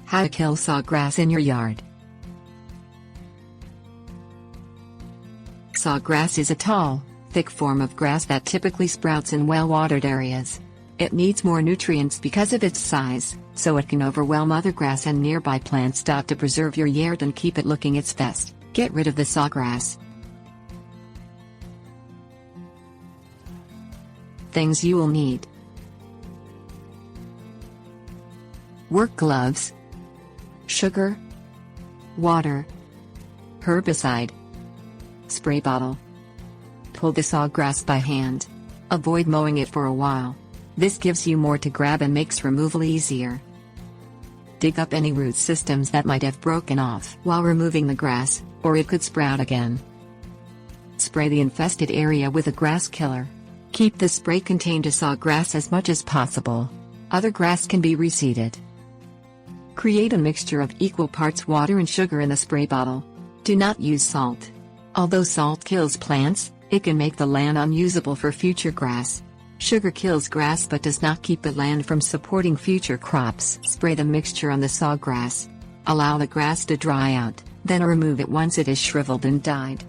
How to kill sawgrass in your yard. Sawgrass is a tall, thick form of grass that typically sprouts in well-watered areas. It needs more nutrients because of its size, so it can overwhelm other grass and nearby plants. To preserve your yard and keep it looking its best, get rid of the sawgrass. Things you will need: work gloves, sugar, water, herbicide, spray bottle. Pull the sawgrass by hand. Avoid mowing it for a while. This gives you more to grab and makes removal easier. Dig up any root systems that might have broken off while removing the grass, or it could sprout again. Spray the infested area with a grass killer. Keep the spray contained to sawgrass as much as possible. Other grass can be reseeded. Create a mixture of equal parts water and sugar in the spray bottle. Do not use salt. Although salt kills plants, it can make the land unusable for future grass. Sugar kills grass but does not keep the land from supporting future crops. Spray the mixture on the sawgrass. Allow the grass to dry out, then remove it once it is shriveled and died.